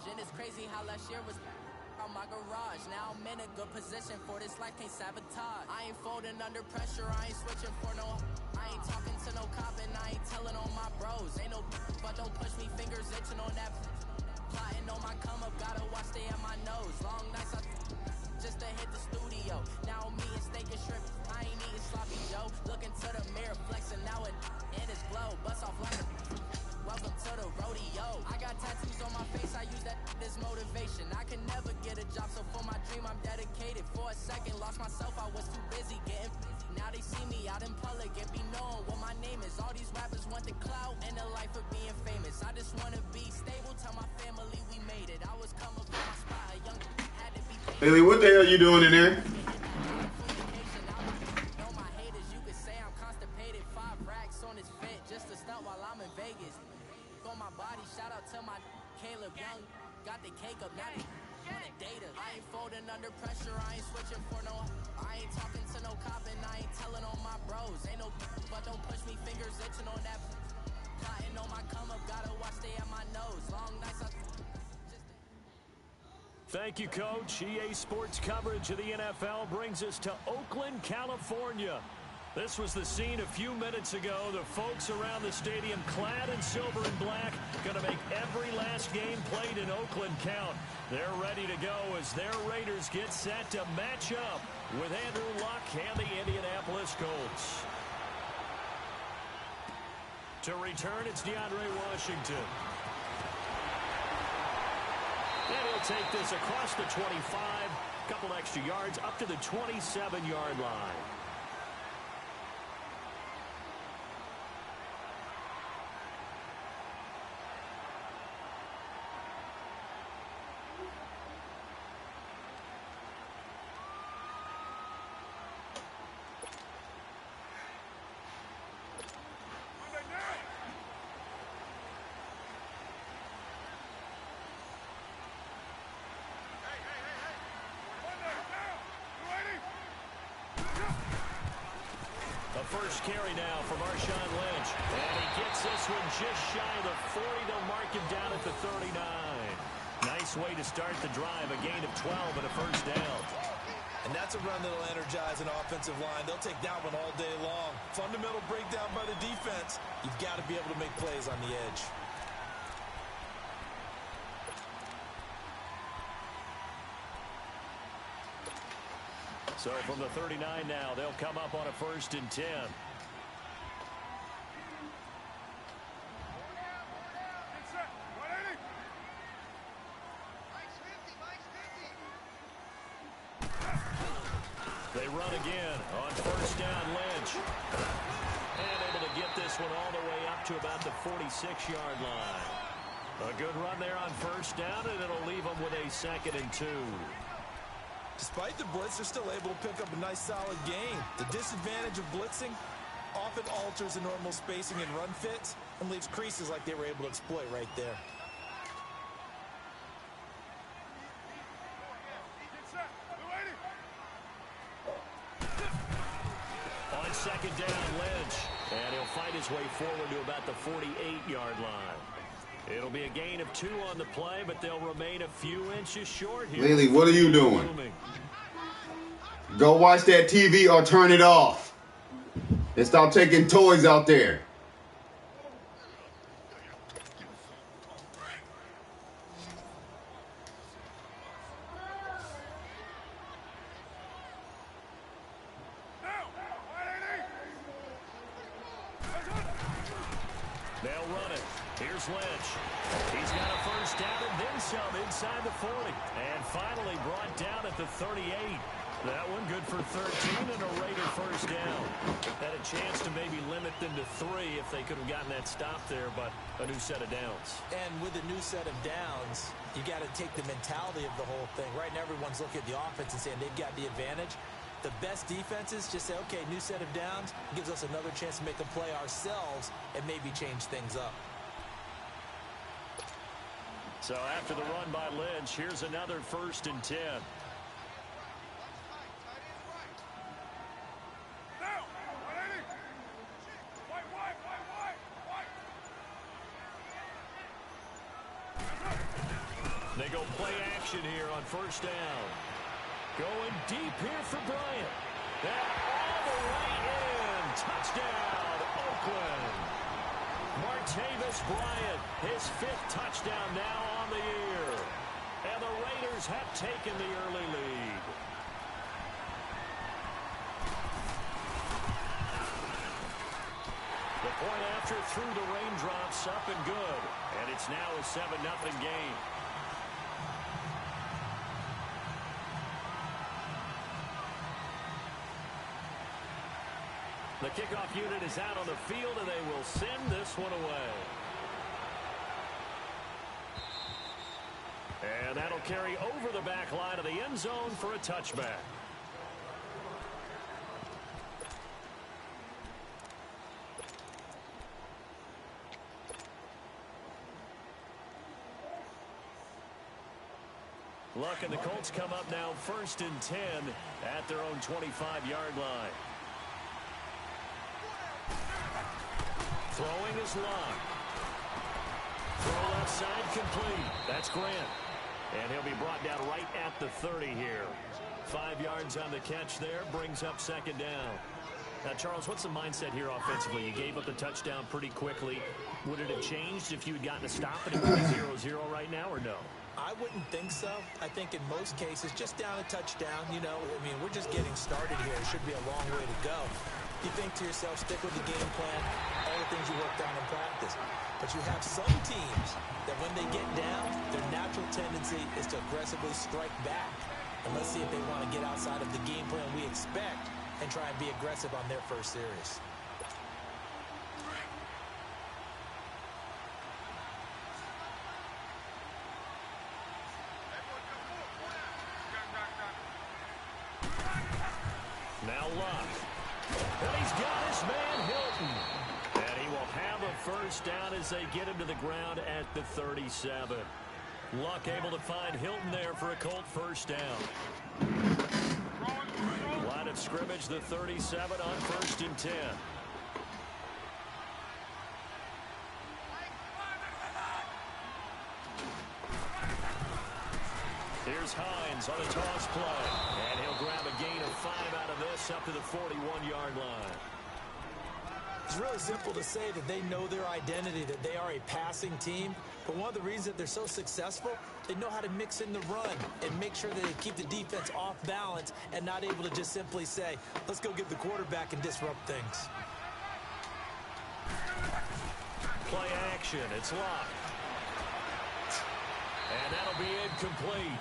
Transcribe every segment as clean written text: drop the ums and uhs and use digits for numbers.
And it's crazy how last year was on my garage. Now I'm in a good position for this life, can't sabotage. I ain't folding under pressure, I ain't switching for no. I ain't talking to no cop and I ain't telling on my bros. Ain't no but don't push me, fingers itching on that. Plotting on my come up, gotta watch stay at my nose. Long nights I just to hit the studio. Now I'm eating steak and shrimp, I ain't eating sloppy Joe. Looking to the mirror, flexing now it in his glow. Bust off like a welcome to the rodeo. I got tattoos on my face, I use that as motivation. I can never get a job, so for my dream I'm dedicated. For a second, lost myself, I was too busy getting. Now they see me out in public and be known what my name is. All these rappers want the clout and the life of being famous. I just wanna be stable, tell my family we made it. I was coming from my spot, a young had to be paid. Haley, what the hell you doing in there? Know my haters, you could say I'm constipated. 5 racks on his fit just to stunt while I'm in Vegas. On my body, shout out to my Caleb Young. Got the cake up, now they on the data. I ain't folding under pressure, I ain't switching for no. I ain't talking to no cop and I ain't telling on my bros. Ain't no but don't push me, fingers itching on that. Plotting on my come up, gotta watch stay at my nose. Long nights I Thank you, Coach. EA Sports coverage of the NFL brings us to Oakland, California. This was the scene a few minutes ago. The folks around the stadium clad in silver and black going to make every last game played in Oakland count. They're ready to go as their Raiders get set to match up with Andrew Luck and the Indianapolis Colts. To return, it's DeAndre Washington. And he'll take this across the 25, a couple extra yards up to the 27-yard line. First carry now for Marshawn Lynch. And he gets this one just shy of the 40. They'll mark him down at the 39. Nice way to start the drive. A gain of 12 and a first down. And that's a run that'll energize an offensive line. They'll take that one all day long. Fundamental breakdown by the defense. You've got to be able to make plays on the edge. So from the 39 now, they'll come up on a 1st and 10. They run again on 1st down, Lynch. And able to get this one all the way up to about the 46-yard line. A good run there on 1st down, and it'll leave them with a 2nd and 2. Despite the blitz, they're still able to pick up a nice solid gain. The disadvantage of blitzing often alters the normal spacing and run fits and leaves creases like they were able to exploit right there. On 2nd down, Lynch. And he'll fight his way forward to about the 48-yard line. It'll be a gain of 2 on the play, but they'll remain a few inches short here. Lily, what are you doing? Go watch that TV or turn it off. And stop taking toys out there. They'll run it. Here's Lynch. He's got a first down and then some inside the 40. And finally brought down at the 38. That one good for 13 and a Raider first down. Had a chance to maybe limit them to 3 if they could have gotten that stop there, but a new set of downs. And with a new set of downs, you got to take the mentality of the whole thing. Right now everyone's looking at the offense and saying they've got the advantage. The best defenses just say, okay, new set of downs gives us another chance to make a play ourselves and maybe change things up. So after the run by Lynch, here's another 1st and 10. They go play action here on first down. Going deep here for Bryant. That all the way in. Touchdown, Oakland. Martavis Bryant, his 5th touchdown now on the year. And the Raiders have taken the early lead. The point after through the raindrops, up and good. And it's now a 7-0 game. The kickoff unit is out on the field, and they will send this one away. And that'll carry over the back line of the end zone for a touchback. Luck and the Colts come up now 1st and 10 at their own 25-yard line. Throwing is Luck. Throw left side complete. That's Grant. And he'll be brought down right at the 30 here. 5 yards on the catch there. Brings up 2nd down. Now, Charles, what's the mindset here offensively? You gave up the touchdown pretty quickly. Would it have changed if you had gotten a stop and it would be 0-0 right now, or no? I wouldn't think so. I think in most cases, just down a touchdown, you know, I mean, we're just getting started here. It should be a long way to go. You think to yourself, stick with the game plan, all the things you worked on in practice. But you have some teams that when they get down, their natural tendency is to aggressively strike back. And let's see if they want to get outside of the game plan we expect and try and be aggressive on their first series. Now Luck. And he's got his man Hilton. And he will have a first down as they get him to the ground at the 37. Luck able to find Hilton there for a Colt first down. Line of scrimmage, the 37 on 1st and 10. Here's Hines on a toss play. And he'll grab a gain of 5 out of this up to the 41-yard line. It's really simple to say that they know their identity, that they are a passing team. But one of the reasons that they're so successful, they know how to mix in the run and make sure that they keep the defense off balance and not able to just simply say, let's go get the quarterback and disrupt things. Play action. It's Luck. And that'll be incomplete.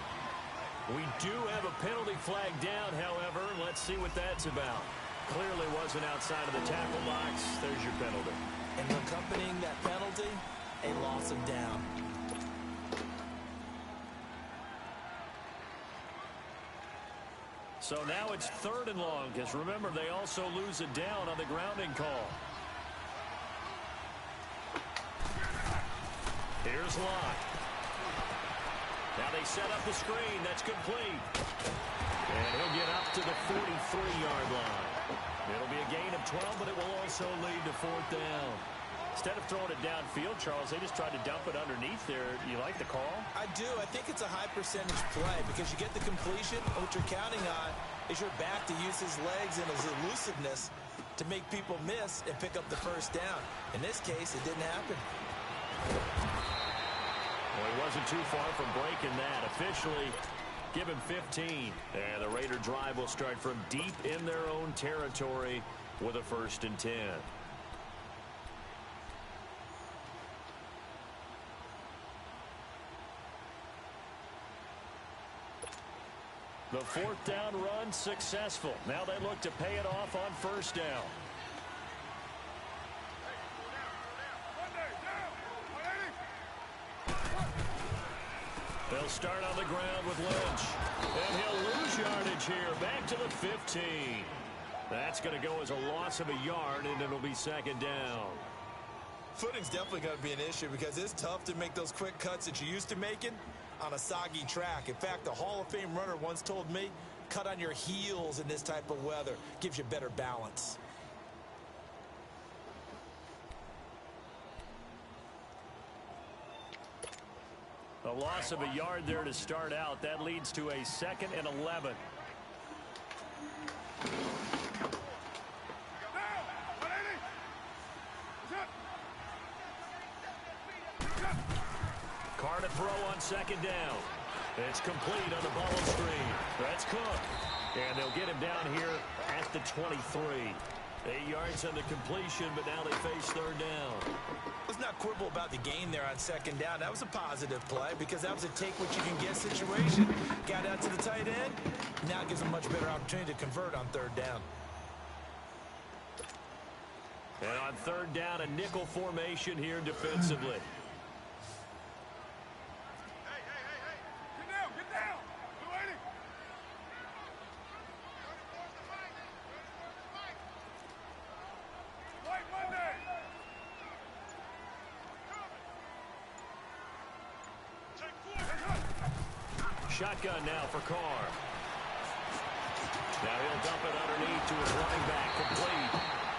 We do have a penalty flag down, however. Let's see what that's about. Clearly wasn't outside of the tackle box. There's your penalty. And accompanying that penalty, a loss of down. So now it's 3rd and long, because remember, they also lose a down on the grounding call. Here's Luck. Now they set up the screen. That's complete. And he'll get up to the 43-yard line. It'll be a gain of 12, but it will also lead to 4th down. Instead of throwing it downfield, Charles, they just tried to dump it underneath there. You like the call? I do. I think it's a high percentage play because you get the completion. And what you're counting on is your back to use his legs and his elusiveness to make people miss and pick up the first down. In this case, it didn't happen. Well, he wasn't too far from breaking that. Officially, give him 15. And the Raider drive will start from deep in their own territory with a 1st and 10. The 4th down run successful. Now they look to pay it off on 1st down. They'll start on the ground with Lynch. And he'll lose yardage here. Back to the 15. That's going to go as a loss of a yard, and it'll be 2nd down. Footing's definitely going to be an issue because it's tough to make those quick cuts that you're used to making on a soggy track. In fact, a Hall of Fame runner once told me, cut on your heels in this type of weather. Gives you better balance. A loss of a yard there to start out. That leads to a 2nd and 11. Carr to throw on 2nd down. It's complete on the bubble screen. That's Cook. And they'll get him down here at the 23. 8 yards on the completion, but now they face 3rd down. Let's not quibble about the gain there on 2nd down. That was a positive play because that was a take-what-you-can-get situation. Got out to the tight end. Now it gives them a much better opportunity to convert on 3rd down. And on 3rd down, a nickel formation here defensively. Shotgun now for Carr. Now he'll dump it underneath to his running back, complete.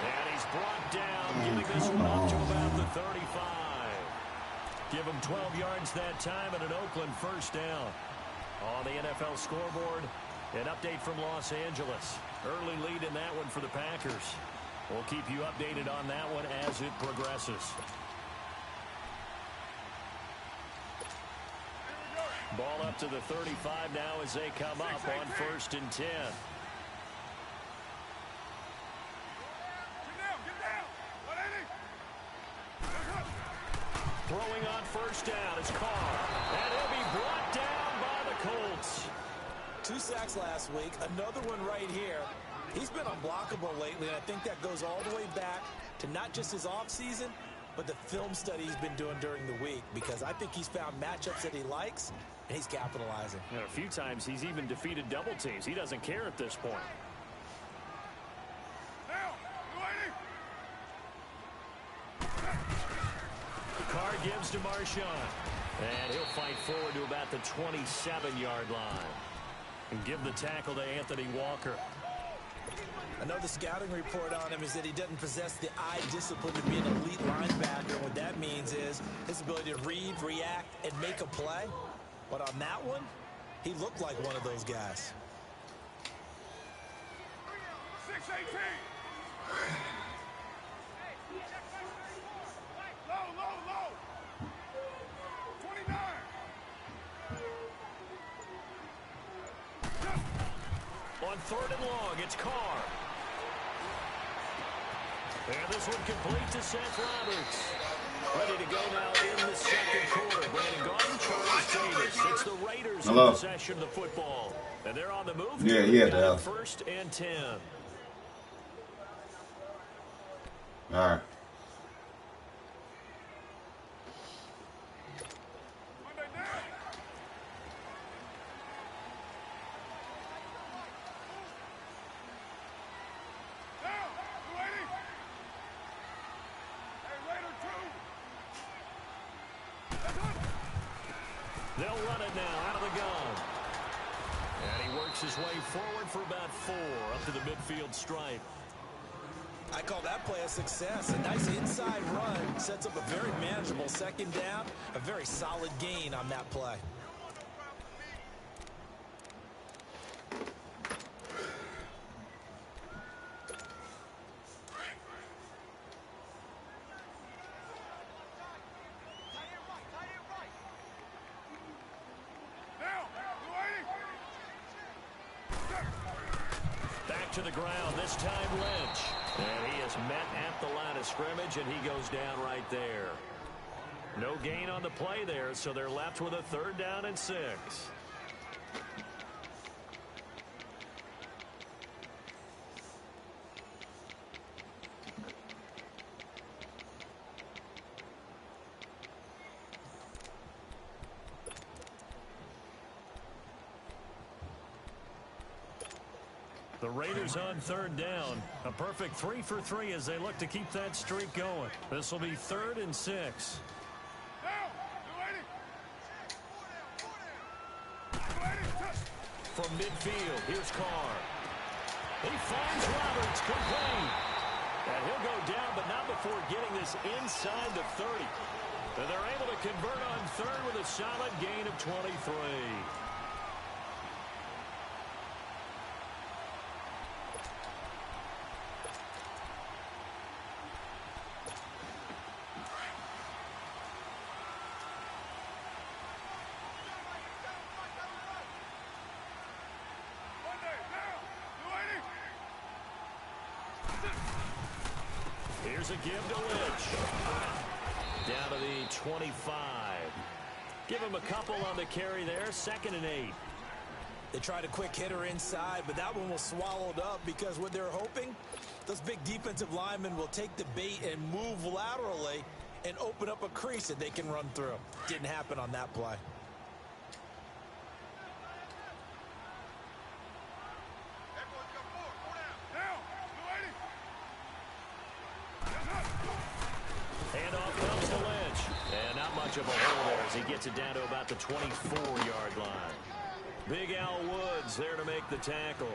And he's brought down, giving this one up to about the 35. Give him 12 yards that time and an Oakland 1st down. On the NFL scoreboard, an update from Los Angeles. Early lead in that one for the Packers. We'll keep you updated on that one as it progresses. Ball up to the 35 now as they come up on 1st and 10. Throwing on 1st down is Carr. And he'll be brought down by the Colts. 2 sacks last week, another one right here. He's been unblockable lately, and I think that goes all the way back to not just his offseason, but the film study he's been doing during the week, because I think he's found matchups that he likes, and he's capitalizing. And a few times he's even defeated double teams. He doesn't care at this point. Carr gives to Marshawn. And he'll fight forward to about the 27-yard line. And give the tackle to Anthony Walker. I know the scouting report on him is that he doesn't possess the eye discipline to be an elite linebacker. What that means is his ability to read, react, and make a play. But on that one, he looked like one of those guys. 6-18. Low. 29. On 3rd and long, it's Carr. And this one complete to Seth Roberts. Ready to go now in the 2nd quarter. Brandon Garden, Charles Davis. It's the Raiders in possession of the football. And they're on the move. Yeah. 1st and 10. All right. They'll run it now out of the gun. And he works his way forward for about 4 up to the midfield stripe. I call that play a success. A nice inside run sets up a very manageable 2nd down. A very solid gain on that play. To the ground, this time Lynch. And he is met at the line of scrimmage, and he goes down right there. No gain on the play there, so they're left with a 3rd down and 6. The Raiders on 3rd down. A perfect 3 for 3 as they look to keep that streak going. This will be 3rd and 6. From midfield, here's Carr. He finds Roberts, complete. And he'll go down, but not before getting this inside the 30. And they're able to convert on third with a solid gain of 23. Here's a give to Lynch. Down to the 25. Give him a couple on the carry there. 2nd and 8. They tried a quick hitter inside, but that one was swallowed up because what they're hoping, those big defensive linemen will take the bait and move laterally and open up a crease that they can run through. Didn't happen on that play. Of a hole there as he gets it down to about the 24-yard line. Big Al Woods there to make the tackle.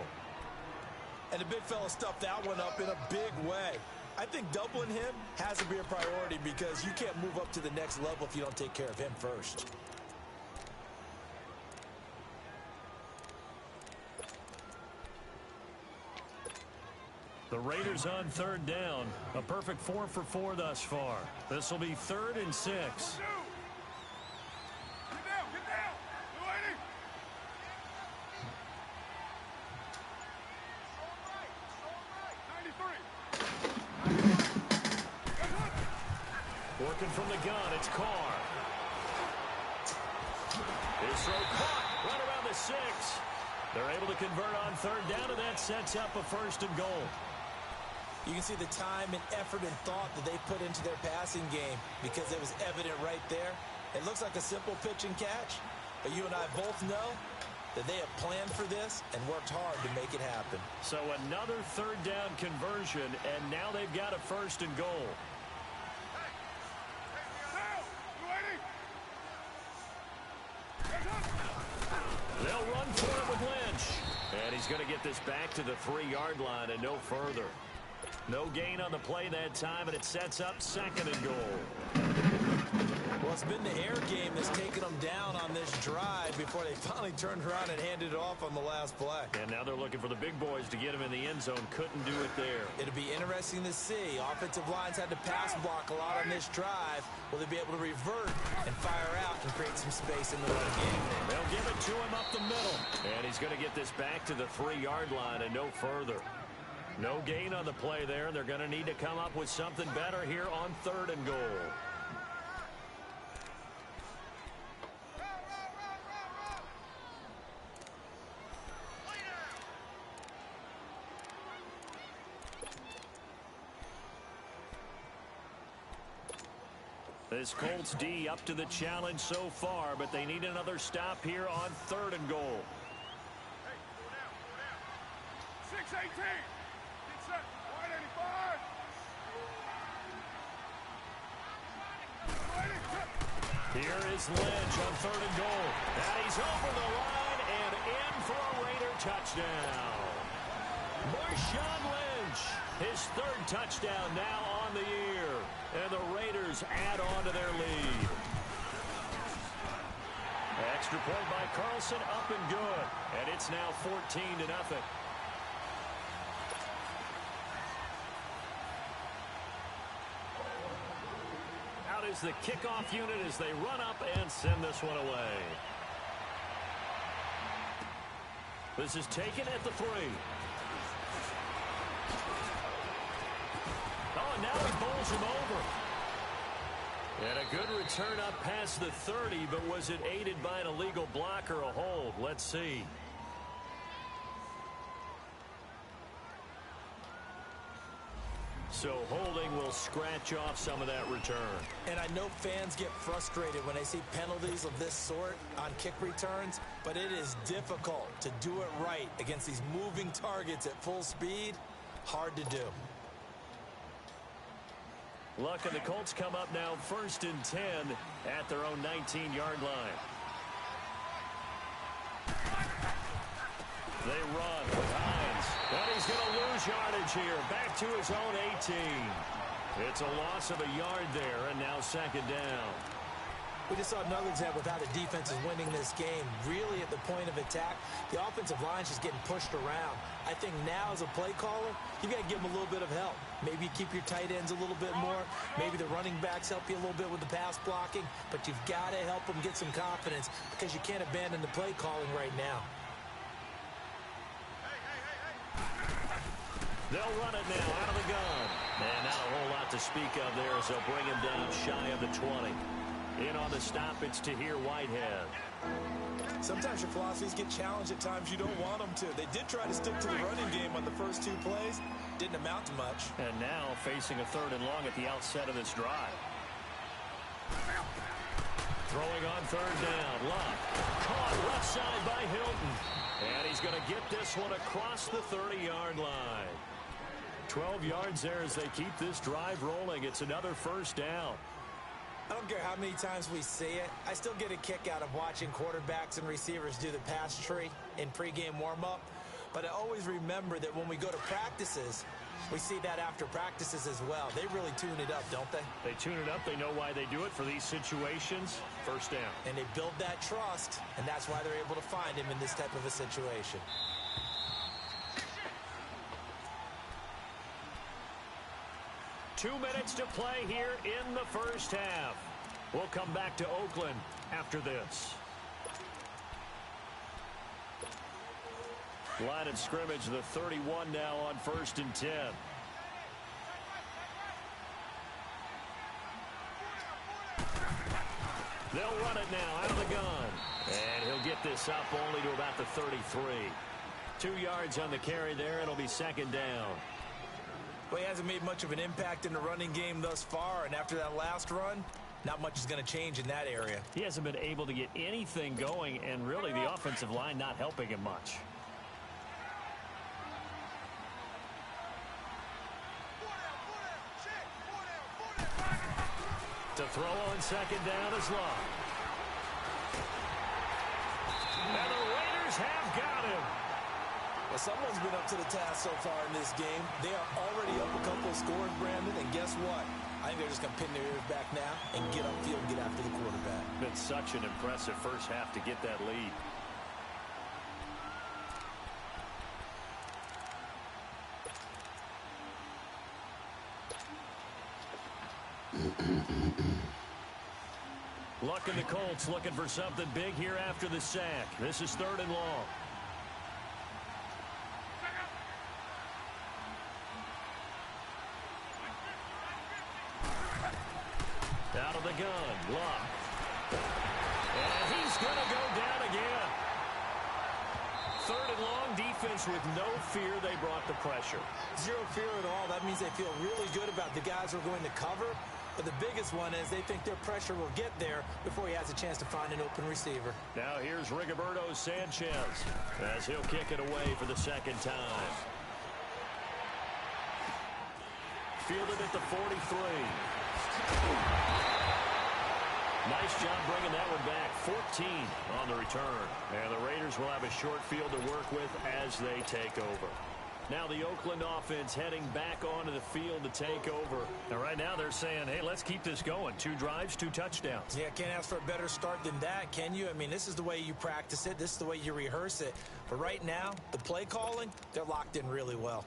And the big fella stuffed that one up in a big way. I think doubling him has to be a priority because you can't move up to the next level if you don't take care of him first. The Raiders on 3rd down. A perfect 4 for 4 thus far. This will be 3rd and 6. Working from the gun, it's Carr. His throw caught right around the 6. They're able to convert on 3rd down, and that sets up a 1st and goal. You can see the time and effort and thought that they put into their passing game because it was evident right there. It looks like a simple pitch and catch, but you and I both know that they have planned for this and worked hard to make it happen. So another 3rd down conversion, and now they've got a 1st and goal. They'll run for it with Lynch. And he's going to get this back to the 3-yard line and no further. No gain on the play that time, and it sets up 2nd and goal. Well, it's been the air game that's taken them down on this drive before they finally turned around and handed it off on the last play. And now they're looking for the big boys to get him in the end zone. Couldn't do it there. It'll be interesting to see. Offensive lines had to pass block a lot on this drive. Will they be able to revert and fire out and create some space in the run game? They'll give it to him up the middle. And he's going to get this back to the 3-yard line and no further. No gain on the play there. They're going to need to come up with something better here on 3rd and goal. This Colts D up to the challenge so far, but they need another stop here on 3rd and goal. Hey, go down. 6-18. Get set. 185. Here is Lynch on 3rd and goal. And he's over the line and in for a Raider touchdown. Marshawn Lynch, his 3rd touchdown now on the year. And the Raiders add on to their lead. Extra point by Carlson, up and good. And it's now 14-0. Out is the kickoff unit as they run up and send this one away. This is taken at the 3. Oh, and now he bowls him over. And a good return up past the 30, but was it aided by an illegal block or a hold? Let's see. So holding will scratch off some of that return. And I know fans get frustrated when they see penalties of this sort on kick returns, but it is difficult to do it right against these moving targets at full speed. Hard to do. Luck and the Colts come up now 1st and 10 at their own 19-yard line. They run with Hines. And he's going to lose yardage here. Back to his own 18. It's a loss of a yard there, and now second down. We just saw another example of how the defense is winning this game. Really at the point of attack, the offensive line's just getting pushed around. I think now as a play caller, you got to give them a little bit of help. Maybe you keep your tight ends a little bit more. Maybe the running backs help you a little bit with the pass blocking. But you've got to help them get some confidence because you can't abandon the play calling right now. They'll run it now out of the gun. And not a whole lot to speak of there as they'll bring him down shy of the 20. In on the stop, it's Tahir Whitehead. Sometimes your philosophies get challenged at times you don't want them to. They did try to stick to the running game on the first 2 plays. Didn't amount to much. And now facing a 3rd and long at the outset of this drive. Throwing on 3rd down. Luck. Caught left side by Hilton. And he's going to get this one across the 30-yard line. 12 yards there as they keep this drive rolling. It's another 1st down. I don't care how many times we see it. I still get a kick out of watching quarterbacks and receivers do the pass tree in pregame warm-up. But I always remember that when we go to practices, we see that after practices as well. They really tune it up, don't they? They tune it up. They know why they do it for these situations. 1st down. And they build that trust, and that's why they're able to find him in this type of a situation. Two minutes to play here in the 1st half. We'll come back to Oakland after this. Line of scrimmage, the 31 now on 1st and 10. They'll run it now out of the gun. And he'll get this up only to about the 33. 2 yards on the carry there. It'll be 2nd down. Well, he hasn't made much of an impact in the running game thus far, and after that last run, not much is going to change in that area. He hasn't been able to get anything going, and really the offensive line not helping him much. To throw on 2nd down is Luck. And the Raiders have got him. Well, someone's been up to the task so far in this game. They are already up a couple of scores, Brandon, and guess what? I think they're just going to pin their ears back now and get upfield and get after the quarterback. Been such an impressive 1st half to get that lead. Luck and the Colts looking for something big here after the sack. This is 3rd and long. Out of the gun, Luck. And he's going to go down again. 3rd and long, defense with no fear. They brought the pressure. Zero fear at all. That means they feel really good about the guys who are going to cover. But the biggest one is they think their pressure will get there before he has a chance to find an open receiver. Now here's Rigoberto Sanchez as he'll kick it away for the 2nd time. Fielded at the 43. Nice job bringing that one back. 14 on the return. And the Raiders will have a short field to work with as they take over. Now the Oakland offense heading back onto the field to take over. And right now they're saying, hey, let's keep this going. 2 drives, 2 touchdowns. Yeah, can't ask for a better start than that, can you? I mean, this is the way you practice it. This is the way you rehearse it. But right now, the play calling, they're locked in really well.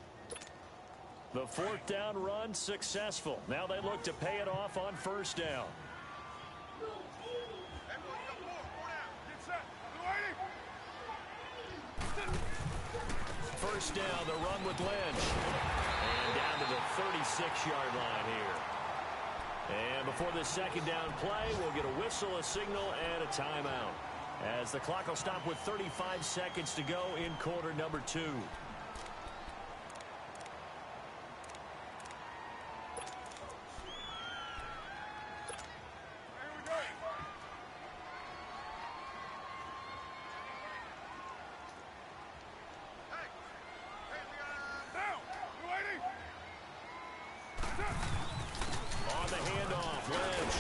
The 4th down run successful. Now they look to pay it off on 1st down. First down, the run with Lynch. And down to the 36-yard line here. And before the 2nd down play, we'll get a whistle, a signal, and a timeout. As the clock will stop with 35 seconds to go in quarter number 2. On the handoff, Lynch.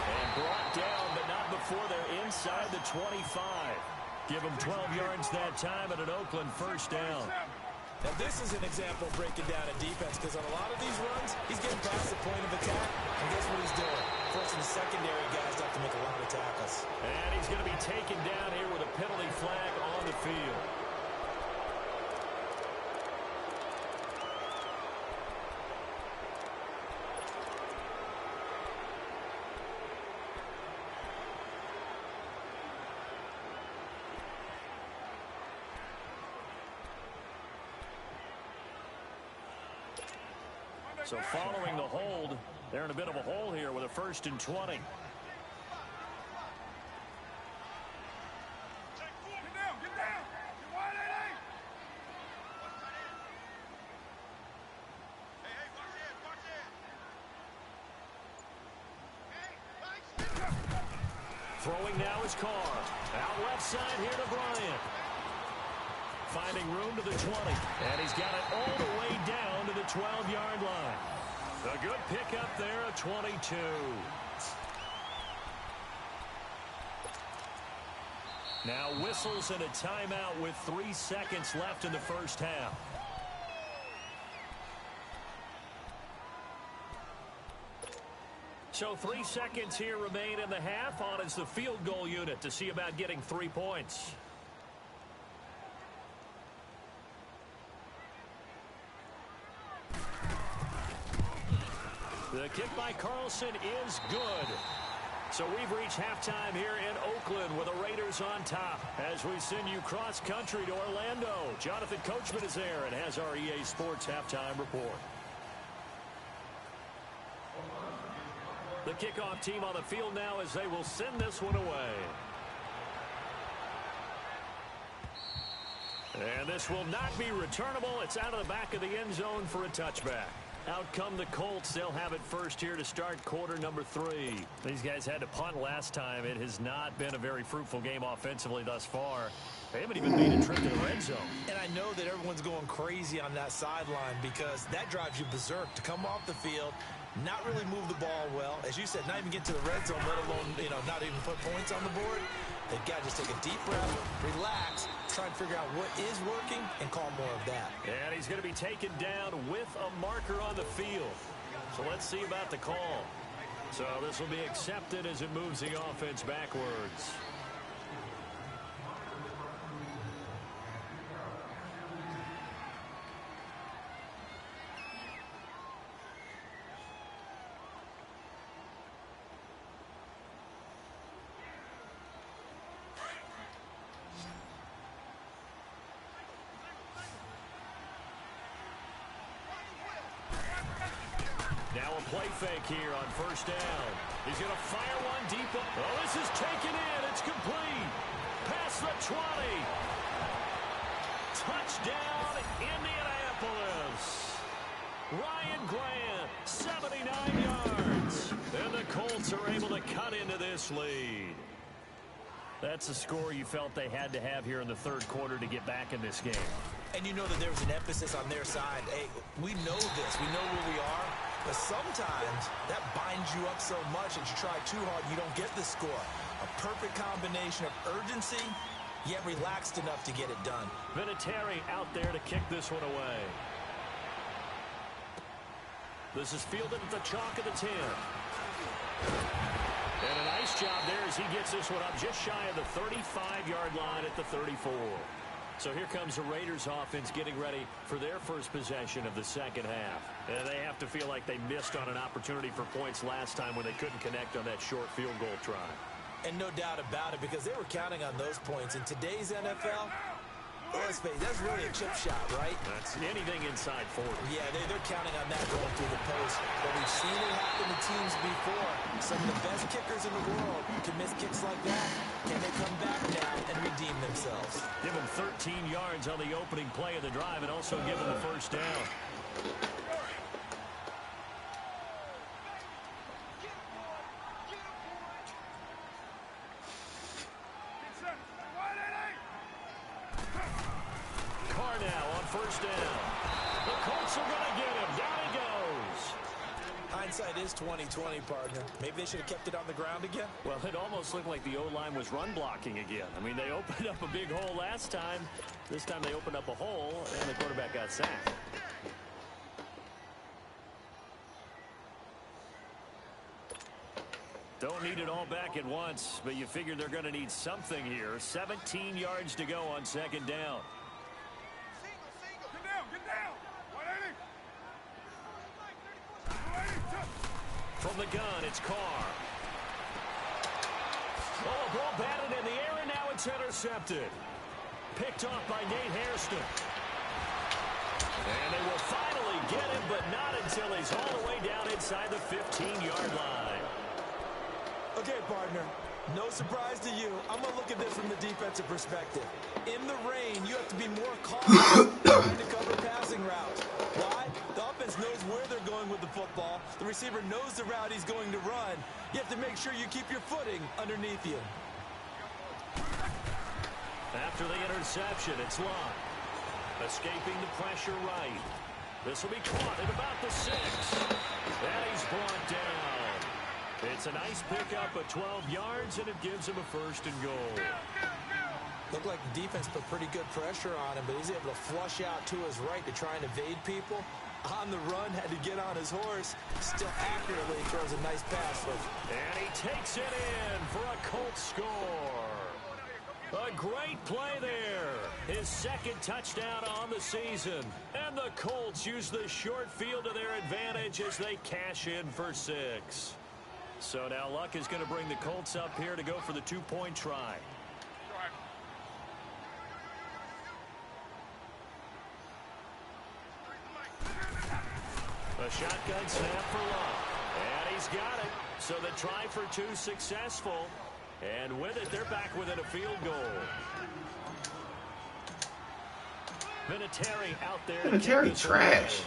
And brought down, but not before they're inside the 25. Give them 12 yards that time at an Oakland 1st down. Now, this is an example of breaking down a defense because on a lot of these runs, he's getting past the point of attack, and guess what he's doing? Forcing the secondary guys to have to make a lot of tackles. And he's going to be taken down here with a penalty flag on the field. So following the hold, they're in a bit of a hole here with a 1st and 20. Get down, get down. Get wide, hey. Hey, watch it. Throwing now is Carr. Out left side here to Bryant. Finding room to the 20. And he's got it all the way down to the 12-yard line. A good pickup there, a 22. Now whistles and a timeout with 3 seconds left in the first half. So 3 seconds here remain in the half. On is the field goal unit to see about getting 3 points. The kick by Carlson is good. So we've reached halftime here in Oakland with the Raiders on top. As we send you cross-country to Orlando, Jonathan Coachman is there and has our EA Sports halftime report. The kickoff team on the field now as they will send this one away. And this will not be returnable. It's out of the back of the end zone for a touchback. Out come the Colts. They'll have it first here to start quarter number 3. These guys had to punt last time. It has not been a very fruitful game offensively thus far. They haven't even made a trip to the red zone. And I know that everyone's going crazy on that sideline because that drives you berserk to come off the field, not really move the ball well. As you said, not even get to the red zone, let alone, not even put points on the board. They've got to just take a deep breath, relax, try and figure out what is working, and call more of that. And he's going to be taken down with a marker on the field. So let's see about the call. So this will be accepted as it moves the offense backwards. Now a play fake here on first down. He's going to fire one deep. Oh, this is taken in. It's complete. Past the 20. Touchdown, Indianapolis. Ryan Grant, 79 yards. And the Colts are able to cut into this lead. That's a score you felt they had to have here in the third quarter to get back in this game. And you know that there was an emphasis on their side. Hey, we know this. We know where we are. But sometimes that binds you up so much that you try too hard, you don't get the score. A perfect combination of urgency, yet relaxed enough to get it done. Vinatieri out there to kick this one away. This is fielded at the chalk of the 10. And a nice job there as he gets this one up just shy of the 35-yard line at the 34. So here comes the Raiders offense getting ready for their first possession of the second half. And they have to feel like they missed on an opportunity for points last time when they couldn't connect on that short field goal try. And no doubt about it, because they were counting on those points. In today's NFL, let's face it, that's really a chip shot, right? That's anything inside 40. Yeah, they're counting on that going through the post. But we've seen it happen to teams before. Some of the best kickers in the world can miss kicks like that. Can they come back now and redeem themselves? Give them 13 yards on the opening play of the drive and also give them the first down. Carr now on first down. The Colts are going to get him. Down he goes. I hindsight is 20/20, partner. Maybe they should have kept it on the ground again. Well, it almost looked like the O-line was run blocking again. I mean, they opened up a big hole last time. This time they opened up a hole, and the quarterback got sacked. Don't need it all back at once, but you figure they're going to need something here. 17 yards to go on second down. Get down! 180! From the gun, it's Carr. Oh, a ball batted in the air, and now it's intercepted. Picked off by Nate Hairston. And they will finally get him, but not until he's all the way down inside the 15-yard line. Okay, partner, no surprise to you. I'm going to look at this from the defensive perspective. In the rain, you have to be more cautious trying to cover passing routes. Why? The offense knows where they're going with the football. The receiver knows the route he's going to run. You have to make sure you keep your footing underneath you. After the interception, it's Locke. Escaping the pressure right. This will be caught at about the 6. And he's brought down. It's a nice pickup of 12 yards, and it gives him a 1st and goal. Looked like the defense put pretty good pressure on him, but he's able to flush out to his right to try and evade people. On the run, had to get on his horse. Still accurately throws a nice pass. And he takes it in for a Colts score. A great play there. His 2nd touchdown on the season. And the Colts use the short field to their advantage as they cash in for 6. So now Luck is going to bring the Colts up here to go for the 2-point try. A shotgun snap for Luck. And he's got it. So the try for 2 successful. And with it, they're back within a field goal. Vinatieri out there. Vinatieri trash.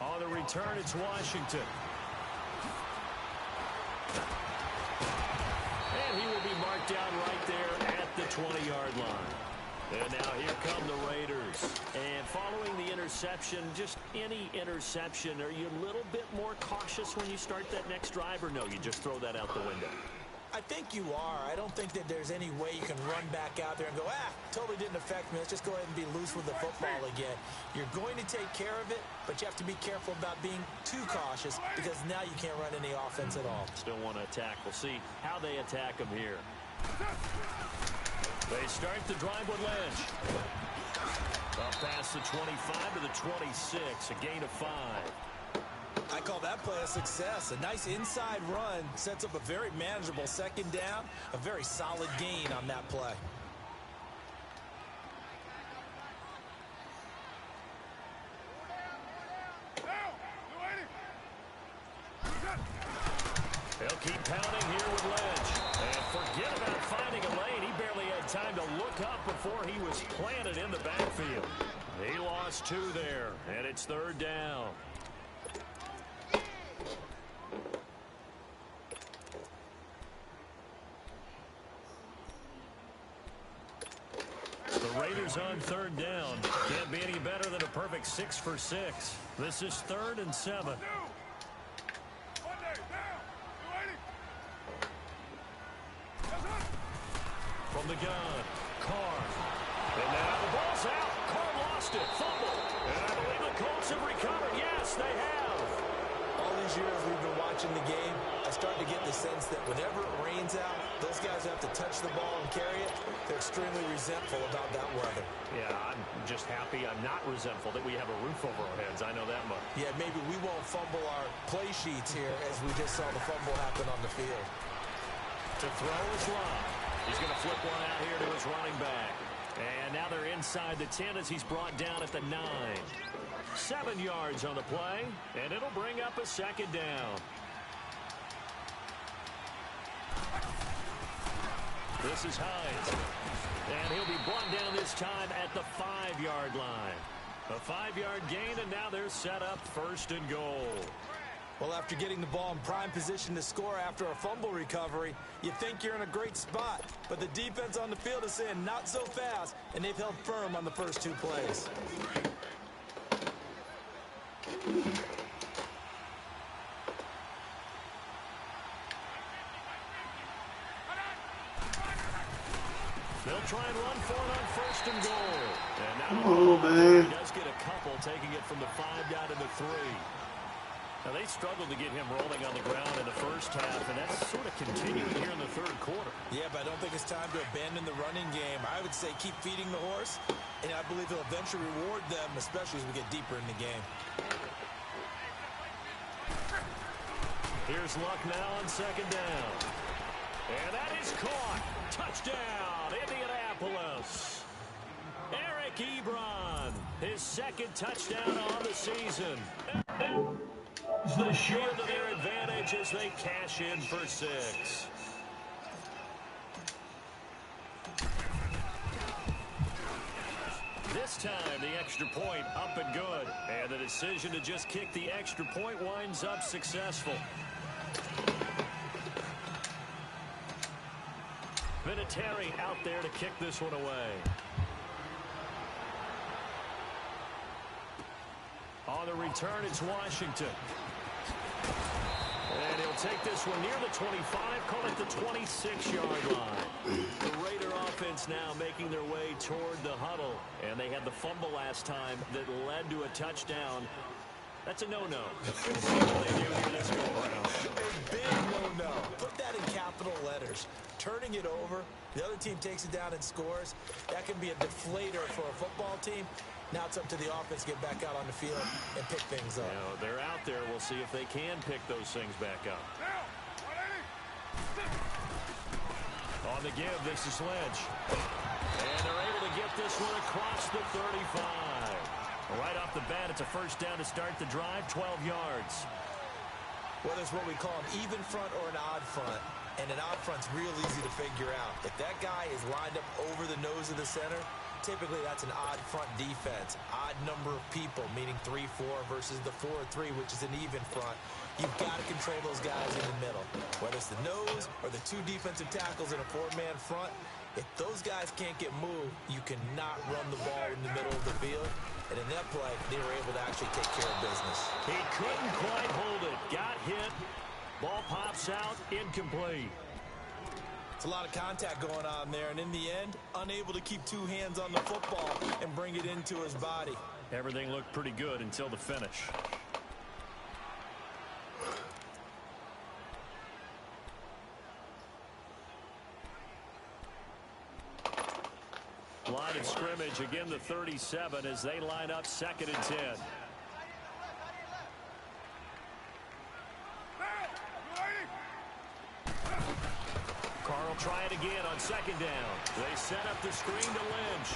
On the return, it's Washington. And he will be marked down right there at the 20-yard line. And now here come the Raiders. And following the interception, just any interception, are you a little bit more cautious when you start that next drive, or no, you just throw that out the window? I think you are. I don't think that there's any way you can run back out there and go, totally didn't affect me. Let's just go ahead and be loose with the football again. You're going to take care of it, but you have to be careful about being too cautious because now you can't run any offense at all. Still want to attack. We'll see how they attack them here. They start the drive with Lynch. Up past the 25 to the 26, a gain of 5. I call that play a success. A nice inside run sets up a very manageable 2nd down. A very solid gain on that play. They'll keep pounding here with Lynch. And forget about finding a lane. He barely had time to look up before he was planted in the backfield. He lost 2 there, and it's 3rd down. The Raiders on 3rd down. Can't be any better than a perfect 6 for 6. This is 3rd and 7. From the gun, Carr. And now the ball's out. Carr lost it. Fumble. And I believe the Colts have recovered. Yes, they have. All these years we've been watching the game, I start to get the sense that whenever it rains out, those guys who have to touch the ball and carry it, they're extremely resentful about that weather. Yeah, I'm just happy I'm not resentful that we have a roof over our heads. I know that much. Yeah, maybe we won't fumble our play sheets here as we just saw the fumble happen on the field. To throw is Locke. He's going to flip one out here to his running back. And now they're inside the 10 as he's brought down at the 9. 7 yards on the play, and it'll bring up a 2nd down. This is Hines. And he'll be brought down this time at the 5-yard line. A 5-yard gain, and now they're set up 1st and goal. Well, after getting the ball in prime position to score after a fumble recovery, you think you're in a great spot. But the defense on the field is saying not so fast, and they've held firm on the first 2 plays. They'll try and run for it on first and goal. And now he does get a couple, taking it from the 5 down to the 3. Now, they struggled to get him rolling on the ground in the first half, and that's sort of continuing here in the third quarter. Yeah, but I don't think it's time to abandon the running game. I would say keep feeding the horse, and I believe he'll eventually reward them, especially as we get deeper in the game. Here's Luck now on second down. And that is caught. Touchdown, Indianapolis. Eric Ebron, his second touchdown on the season. The shield to their advantage as they cash in for 6. This time, the extra point up and good. And the decision to just kick the extra point winds up successful. Vinatieri out there to kick this one away. On the return, it's Washington. And he'll take this one near the 25, call it the 26-yard line. The Raider offense now making their way toward the huddle. And they had the fumble last time that led to a touchdown. That's a no-no. Let's see what they do here this go around. A big no-no. Put that in capital letters. Turning it over, the other team takes it down and scores. That can be a deflator for a football team. Now it's up to the offense to get back out on the field and pick things up. You know, they're out there. We'll see if they can pick those things back up. On the give, this is Lynch. And they're able to get this one across the 35. Right off the bat, it's a first down to start the drive, 12 yards. Whether it's what we call an even front or an odd front, and an odd front's real easy to figure out. If that guy is lined up over the nose of the center, typically that's an odd front defense. Odd number of people, meaning 3-4 versus the 4-3, which is an even front. You've got to control those guys in the middle. Whether it's the nose or the 2 defensive tackles in a 4-man front, if those guys can't get moved, you cannot run the ball in the middle of the field. And in that play, they were able to actually take care of business. He couldn't quite hold it. Got hit. Ball pops out. Incomplete. It's a lot of contact going on there, and in the end, unable to keep 2 hands on the football and bring it into his body. Everything looked pretty good until the finish. Line of scrimmage, again the 37 as they line up 2nd and 10. Carl try it again on 2nd down. They set up the screen to Lynch.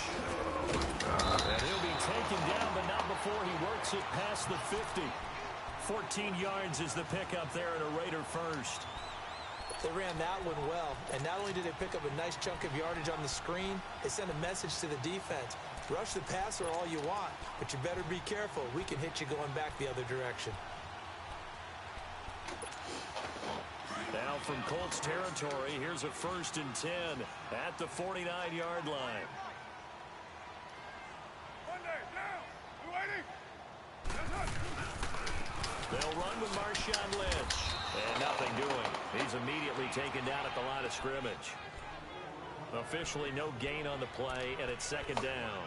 And he'll be taken down, but not before he works it past the 50. 14 yards is the pickup there at a Raider first. They ran that one well, and not only did they pick up a nice chunk of yardage on the screen, they sent a message to the defense. Rush the passer all you want, but you better be careful. We can hit you going back the other direction. Now from Colts territory, here's a 1st and 10 at the 49-yard line. They'll run with Marshawn Lynch. And nothing doing. He's immediately taken down at the line of scrimmage. Officially no gain on the play, and it's 2nd down.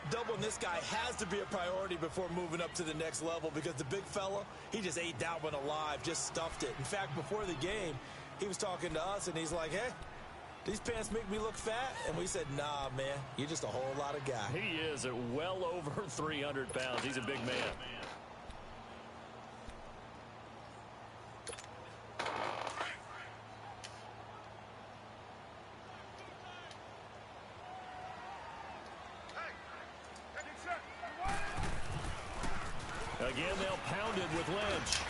Doubling this guy has to be a priority before moving up to the next level, because the big fella, he just ate that one alive, just stuffed it. In fact, before the game, he was talking to us, and he's like, hey, these pants make me look fat? And we said, nah, man, you're just a whole lot of guy. He is at well over 300 pounds. He's a big man. Again, they'll pound it with Lynch.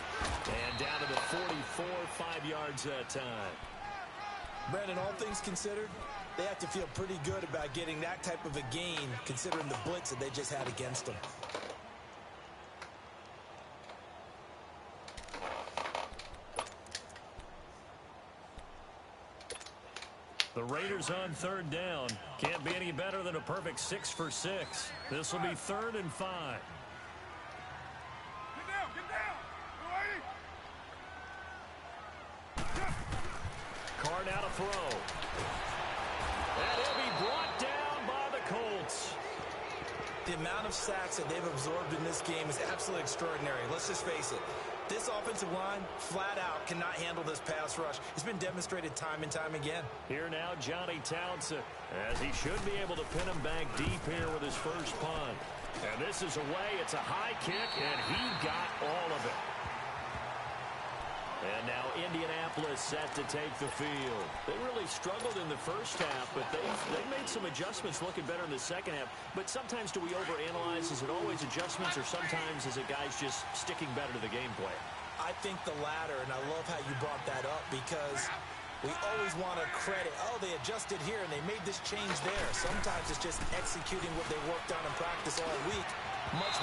And down to the 44, 5 yards that time. Brandon, all things considered, they have to feel pretty good about getting that type of a gain, considering the blitz that they just had against them. The Raiders on 3rd down. Can't be any better than a perfect 6 for 6. This will be 3rd and 5. Carr now to throw. And he'll be brought down by the Colts. The amount of sacks that they've absorbed in this game is absolutely extraordinary. Let's just face it. This offensive line, flat out, cannot handle this pass rush. It's been demonstrated time and time again. Here now, Johnny Townsend, as he should be able to pin him back deep here with his first punt. And this is away. It's a high kick, and he got all of it. And now Indianapolis set to take the field. They really struggled in the first half, but they've made some adjustments looking better in the second half. But sometimes do we overanalyze? Is it always adjustments, or sometimes is it guys just sticking better to the game plan? I think the latter, and I love how you brought that up because we always want to credit, oh, they adjusted here and they made this change there. Sometimes it's just executing what they worked on in practice all week.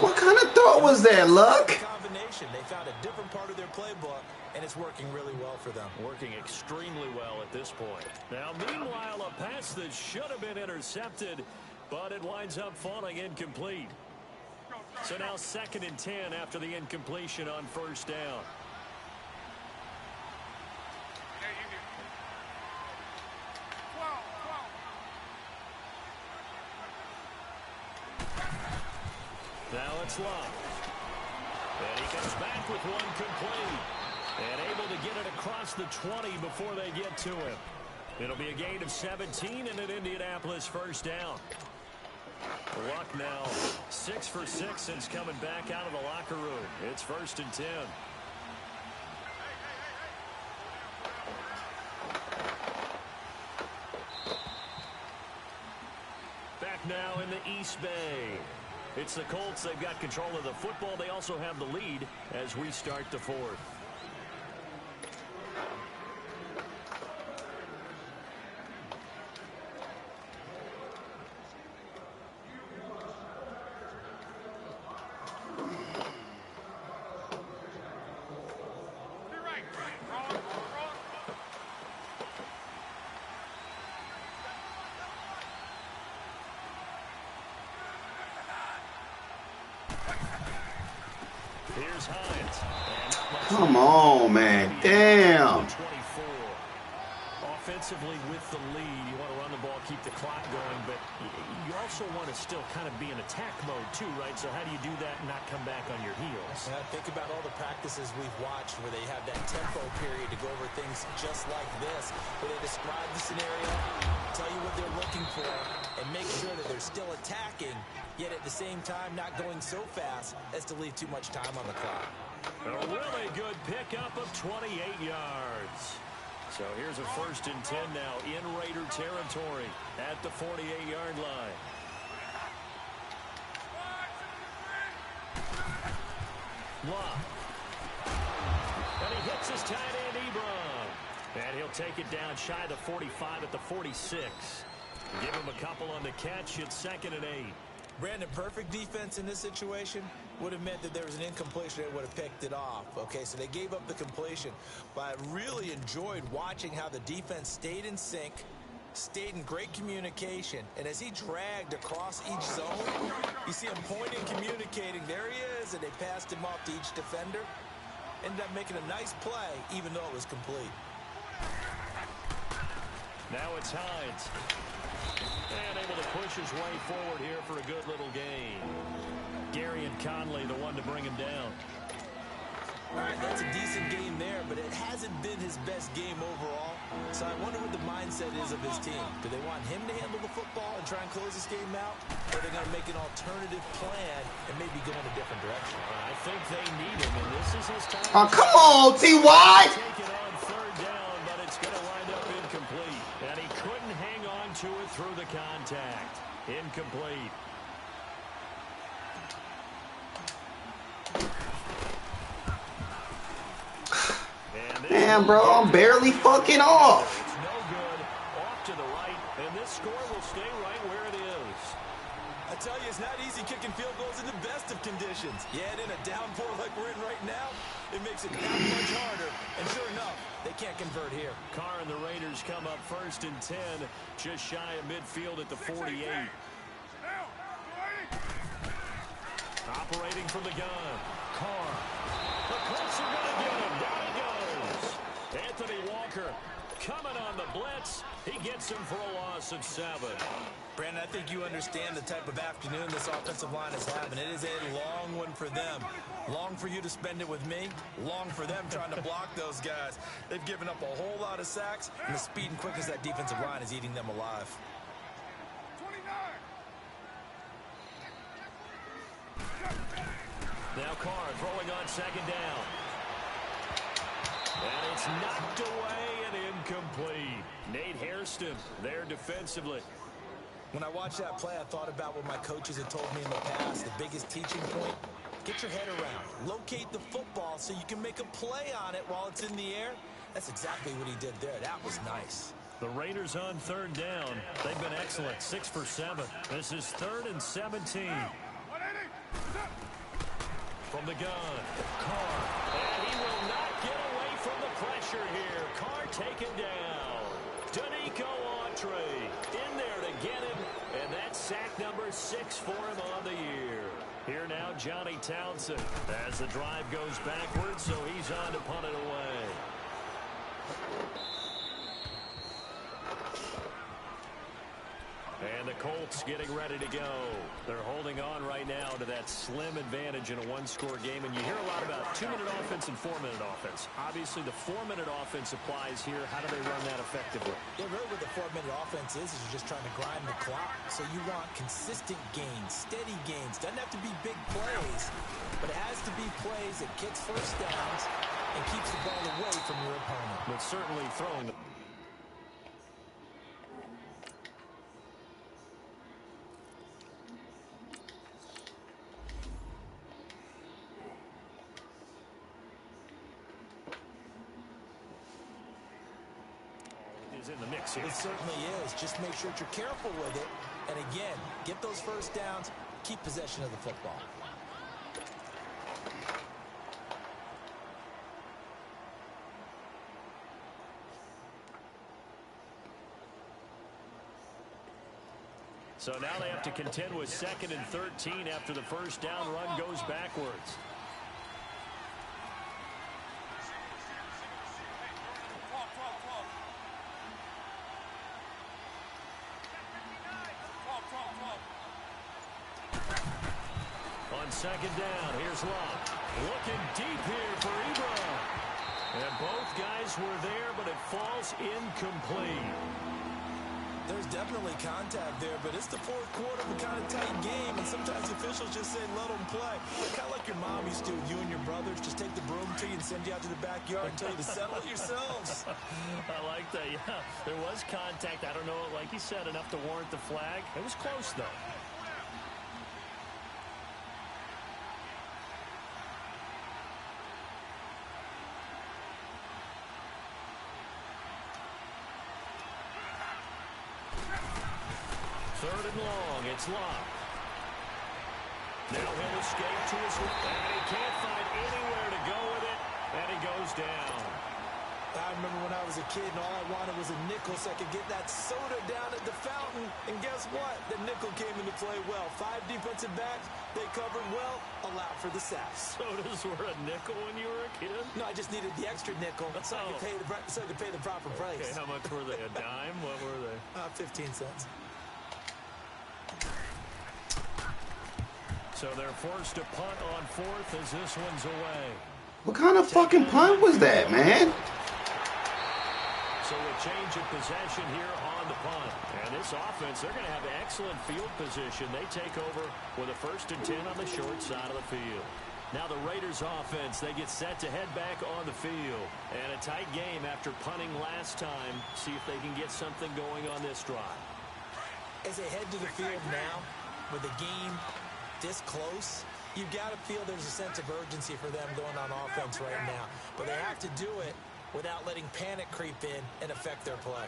What kind of throw was that, Luck? Combination. They found a different part of their playbook, and it's working really well for them. Working extremely well at this point. Now, meanwhile, a pass that should have been intercepted, but it winds up falling incomplete. So now 2nd and 10 after the incompletion on first down. Now it's Love. And he comes back with one complete. And able to get it across the 20 before they get to him. It'll be a gain of 17 and an Indianapolis first down. Luck now 6 for 6 since coming back out of the locker room. It's 1st and 10. Back now in the East Bay. It's the Colts. They've got control of the football. They also have the lead as we start the 4th. Here's Hines. Come on, man. Damn. 24. Offensively with the lead, you want to run the ball, keep the clock going, but you also want to still kind of be in attack mode too, right? So how do you do that and not come back on your heels? Yeah, think about all the practices we've watched where they have that tempo period to go over things just like this, where they describe the scenario, tell you what they're looking for, and make sure that they're still attacking, yet at the same time not going so fast as to leave too much time on the clock. A really good pickup of 28 yards. So here's a 1st and 10 now in Raider territory at the 48-yard line. Love. And he hits his tight end, Ebron. And he'll take it down shy of the 45 at the 46. Give him a couple on the catch. It's 2nd and 8. Brandon, perfect defense in this situation would have meant that there was an incompletion. They would have picked it off. Okay, so they gave up the completion. But I really enjoyed watching how the defense stayed in sync, stayed in great communication. And as he dragged across each zone, you see him pointing, communicating. There he is, and they passed him off to each defender. Ended up making a nice play, even though it was complete. Now it's Hines. And able to push his way forward here for a good little gain. Gary and Conley, the one to bring him down. All right, that's a decent game there, but it hasn't been his best game overall. So I wonder what the mindset is of his team. Do they want him to handle the football and try and close this game out? Or are they going to make an alternative plan and maybe go in a different direction? I think they need him, and this is his time. Oh, come on, T.Y. Take it on 3rd down, but it's going to wind up incomplete. And he couldn't hang on to it through the contact. Incomplete. Damn, bro, I'm barely fucking off. It's no good. Off to the right, and this score will stay right where it is. I tell you, it's not easy kicking field goals in the best of conditions. Yet in a downpour like we're in right now, it makes it that much harder. And sure enough, they can't convert here. Carr and the Raiders come up 1st and 10, just shy of midfield at the 48. Operating from the gun. Carr. The Colts are going to get him. Down he goes. Anthony Walker coming on the blitz. He gets him for a loss of 7. Brandon, I think you understand the type of afternoon this offensive line is having. It is a long one for them. Long for you to spend it with me. Long for them trying to block those guys. They've given up a whole lot of sacks, and the speed and quickness of that defensive line is eating them alive. 29. Now Carr throwing on 2nd down. And it's knocked away and incomplete. Nate Hairston there defensively. When I watched that play, I thought about what my coaches had told me in the past. The biggest teaching point, get your head around. Locate the football so you can make a play on it while it's in the air. That's exactly what he did there. That was nice. The Raiders on 3rd down. They've been excellent, 6 for 7. This is 3rd and 17. From the gun, Carr. And he will not get away from the pressure here. Carr taken down. Danico Autry in there to get him. And that's sack number 6 for him on the year. Here now, Johnny Townsend as the drive goes backwards, so he's on to punt it away. And the Colts getting ready to go. They're holding on right now to that slim advantage in a one-score game. And you hear a lot about 2-minute offense and 4-minute offense. Obviously, the 4-minute offense applies here. How do they run that effectively? Yeah, really what the 4-minute offense is you're just trying to grind the clock. So you want consistent gains, steady gains. Doesn't have to be big plays, but it has to be plays that gets first downs and keeps the ball away from your opponent. But certainly throwing the in the mix here. It certainly is. Just make sure that you're careful with it. And again, get those first downs, keep possession of the football. So now they have to contend with 2nd and 13 after the first down run goes backwards. On 2nd down, here's Love. Looking deep here for Ebron. And both guys were there, but it falls incomplete. There's definitely contact there, but it's the 4th quarter of a kind of tight game, and sometimes officials just say, let them play. Kind of like your mom used to with you and your brothers. Just take the broom to you and send you out to the backyard and tell you to settle it yourselves. I like that, yeah. There was contact. I don't know, like you said, enough to warrant the flag. It was close, though. Third and long, it's Locke. Now he'll escape to his left, and he can't find anywhere to go with it, and he goes down. I remember when I was a kid and all I wanted was a nickel so I could get that soda down at the fountain. And guess what? The nickel came into play well. 5 defensive backs, they covered well, allowed for the sacks. Sodas were a nickel when you were a kid? No, I just needed the extra nickel so I could pay the proper price. Okay, how much were they? A dime? What were they? 15 cents. So they're forced to punt on 4th as this one's away. What kind of fucking punt was that, man? So a change of possession here on the punt. And this offense, they're going to have excellent field position. They take over with a 1st and 10 on the short side of the field. Now the Raiders offense, they get set to head back on the field. And a tight game after punting last time. See if they can get something going on this drive. As they head to the field now, with the game this close, you've got to feel there's a sense of urgency for them going on offense right now. But they have to do it without letting panic creep in and affect their play.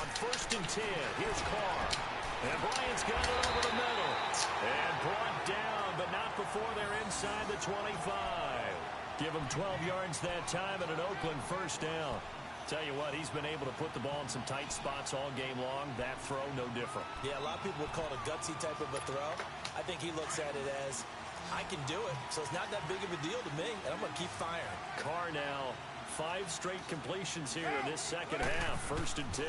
On 1st and 10, here's Carr. And Bryant's got it over the middle. And brought down, but not before they're inside the 25. Give him 12 yards that time and an Oakland 1st down. Tell you what, he's been able to put the ball in some tight spots all game long. That throw, no different. Yeah, a lot of people would call it a gutsy type of a throw. I think he looks at it as I can do it, so it's not that big of a deal to me, and I'm going to keep firing. Carr now, 5 straight completions here in this second half. 1st and 10.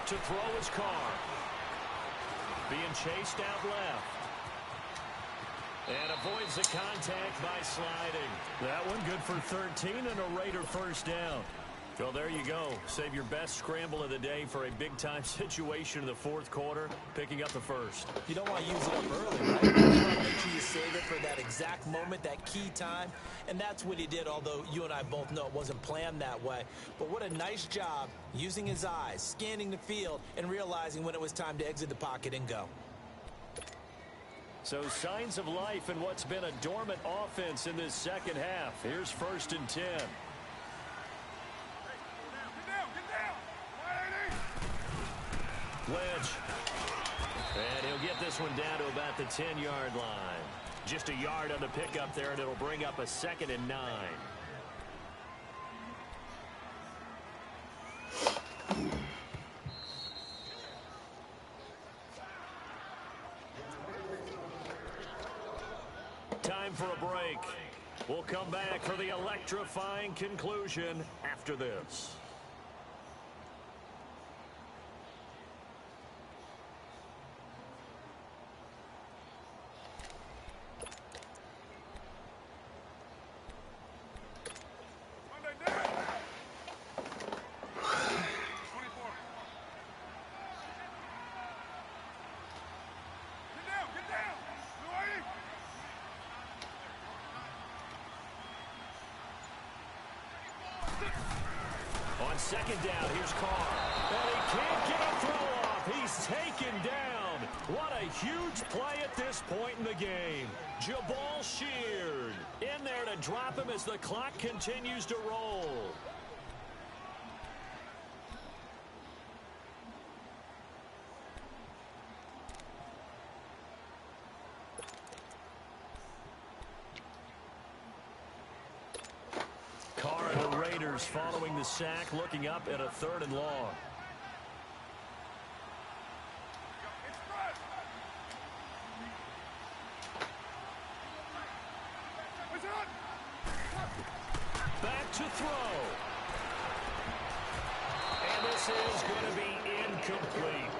To throw is Carr. Being chased out left. And avoids the contact by sliding. That one good for 13 and a Raider first down. Well, there you go. Save your best scramble of the day for a big-time situation in the 4th quarter, picking up the first. You don't want to use it up early, right? You want to make sure you save it for that exact moment, that key time. And that's what he did, although you and I both know it wasn't planned that way. But what a nice job using his eyes, scanning the field, and realizing when it was time to exit the pocket and go. So signs of life in what's been a dormant offense in this second half. Here's 1st and 10. Lynch. And he'll get this one down to about the 10-yard line. Just a yard on the pickup there, and it'll bring up a 2nd and 9. Time for a break. We'll come back for the electrifying conclusion after this. On 2nd down, here's Carr. And he can't get a throw off. He's taken down. What a huge play at this point in the game. Jabal Sheard in there to drop him as the clock continues to roll. Carr and the Raiders following the sack, looking up at a 3rd and long. Back to throw. And this is going to be incomplete.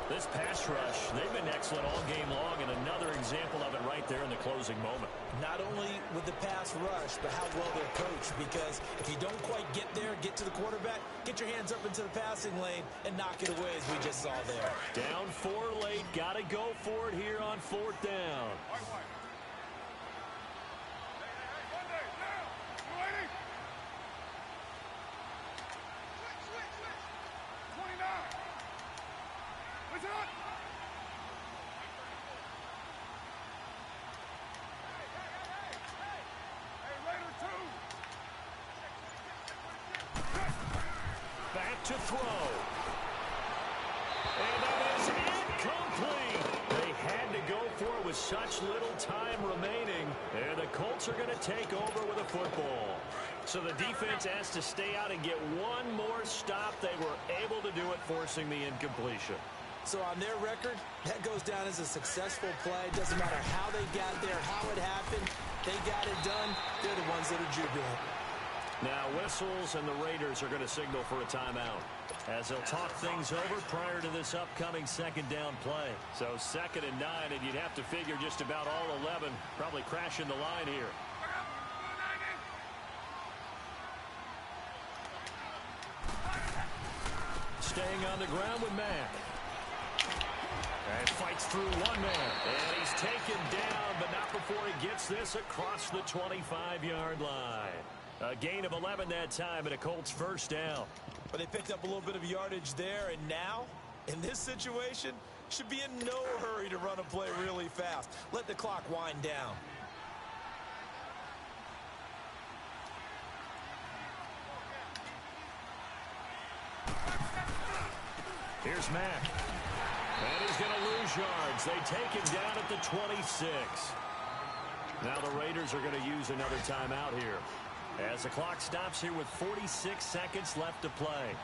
This pass rush, they've been excellent all game long, and another example of it right there in the closing moment. Not only with the pass rush, but how well they're coached, because if you don't quite get there, get to the quarterback, get your hands up into the passing lane and knock it away as we just saw there. Down 4 late, got to go for it here on 4th down. To throw. And that is incomplete. They had to go for it with such little time remaining. And the Colts are going to take over with a football. So the defense has to stay out and get one more stop. They were able to do it, forcing the incompletion. So on their record, that goes down as a successful play. Doesn't matter how they got there, how it happened. They got it done. They're the ones that are jubilant. Now whistles, and the Raiders are going to signal for a timeout as they'll talk things over prior to this upcoming 2nd down play. So 2nd and 9, and you'd have to figure just about all 11 probably crashing the line here. Staying on the ground with Mack. And fights through one man. And he's taken down, but not before he gets this across the 25-yard line. A gain of 11 that time, and a Colts first down. But they picked up a little bit of yardage there, and now, in this situation, should be in no hurry to run a play really fast. Let the clock wind down. Here's Mack. And he's going to lose yards. They take him down at the 26. Now the Raiders are going to use another timeout here, as the clock stops here with 46 seconds left to play.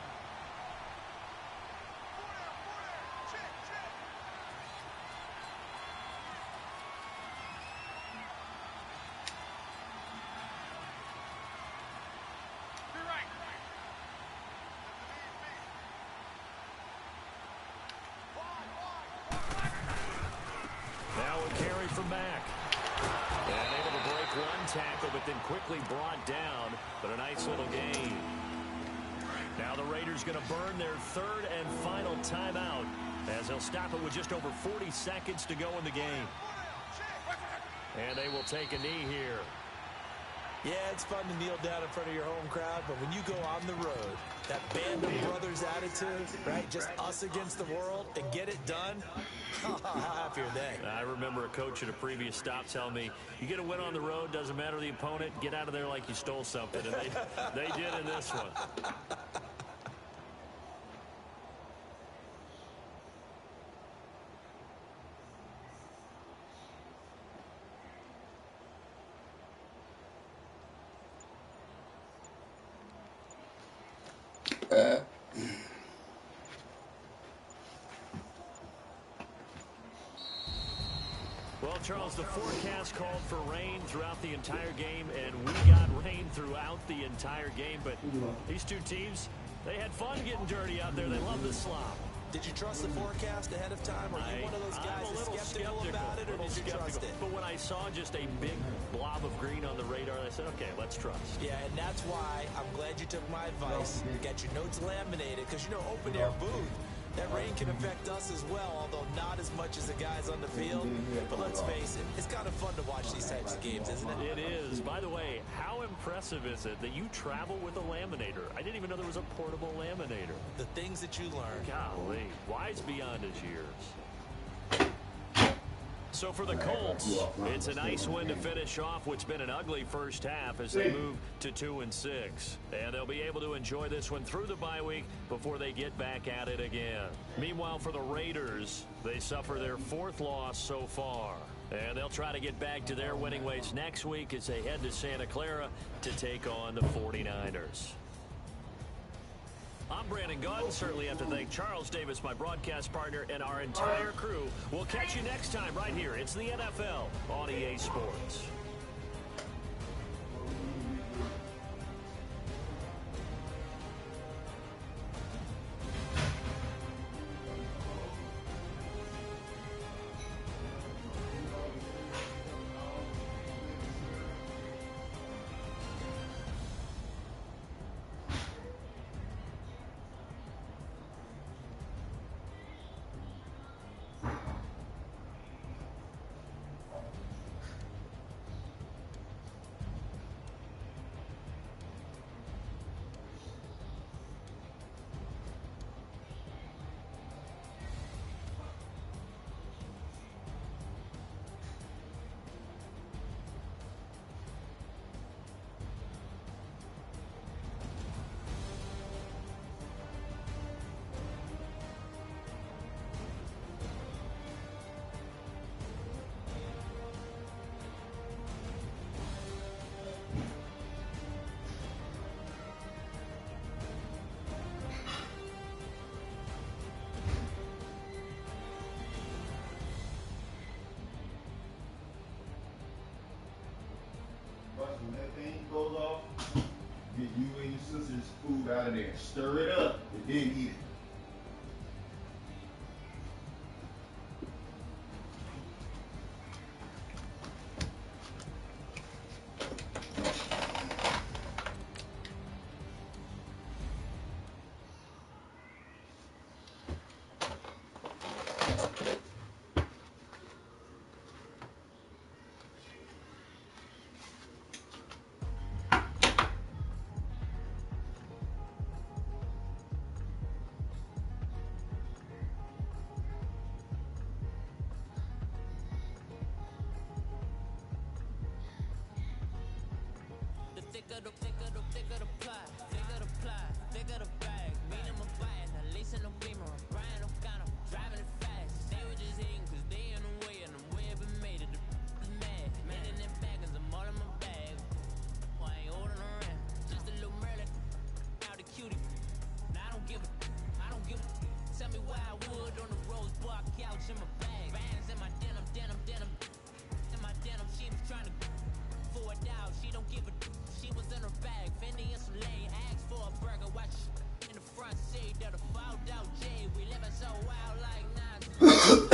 tackle, but then quickly brought down. But a nice little gain. Now the Raiders going to burn their third and final timeout as they'll stop it with just over 40 seconds to go in the game. And they will take a knee here. Yeah, it's fun to kneel down in front of your home crowd, but when you go on the road, that band of brothers attitude, right, just us against the world, and get it done, how happy are they? I remember a coach at a previous stop telling me, you get a win on the road, doesn't matter the opponent, get out of there like you stole something. And they did in this one. Well, Charles, the forecast called for rain throughout the entire game, and we got rain throughout the entire game. But these two teams, they had fun getting dirty out there. They love the slop. Did you trust the forecast ahead of time? Or are you one of those guys that's skeptical about it, or did you trust it? But when I saw just a big blob of green on the radar, I said, okay, let's trust. Yeah, and that's why I'm glad you took my advice. Get your notes laminated, because, you know, open air booth, that rain can affect us as well, although not as much as the guys on the field. But let's face it, it's kind of fun to watch these types of games, isn't it? It is. By the way, how impressive is it that you travel with a laminator? I didn't even know there was a portable laminator. The things that you learn. Golly, wise beyond his years. So for the Colts, it's a nice win to finish off what's been an ugly first half as they move to 2-6. And they'll be able to enjoy this one through the bye week before they get back at it again. Meanwhile, for the Raiders, they suffer their fourth loss so far. And they'll try to get back to their winning ways next week as they head to Santa Clara to take on the 49ers. I'm Brandon Gunn. Certainly have to thank Charles Davis, my broadcast partner, and our entire crew. We'll catch you next time right here. It's the NFL on EA Sports. When that thing goes off, get you and your sister's food out of there. Stir it up and then eat it. Thicker the plot, thicker the bag. Mean I'm a bite, at least in the beamer. I'm Brian O'Connor, driving it fast. They were just hating cause they in the way, and the way I've been made it. The is mad, man in them baggins, I'm all in my bag. I ain't holding around, just a little Merlin. Now the cutie, now I don't give a. Tell me why I would on the rose bar couch in my bag. Bands in my denim. In my denim, she was trying to for it out, she don't give a. She was in her bag, Fendi and some lane, asked for a burger, watch in the front seat, that a fouled out J, we living so wild like nah. She was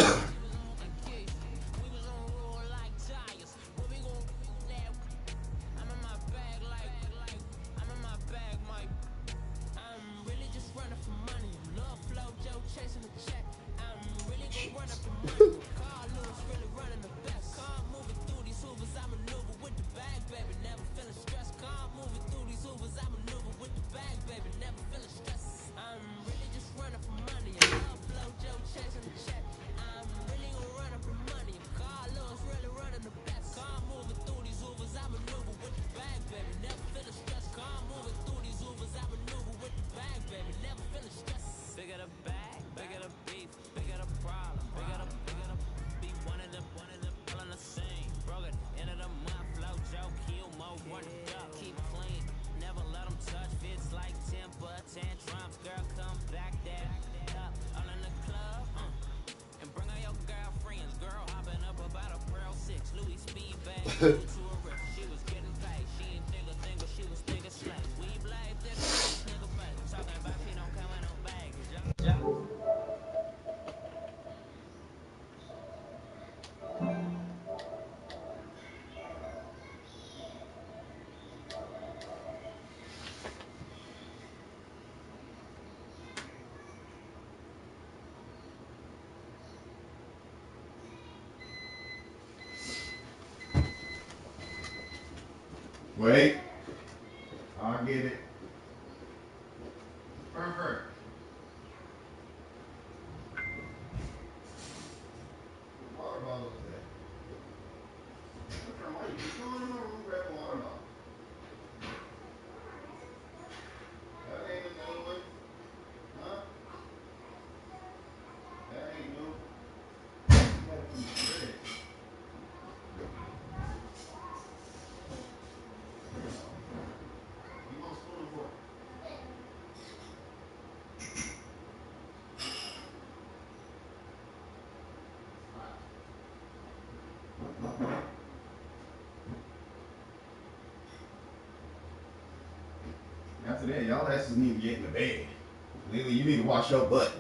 Wait. I'll get it. Perfect. Water bottle is there. Why you going in my room grab a water bottle? That ain't a new one. Huh? That ain't new. You gotta keep it ready. You want a spoon for it? After that, y'all asses need to get in the bed. Lily, you need to wash your butt.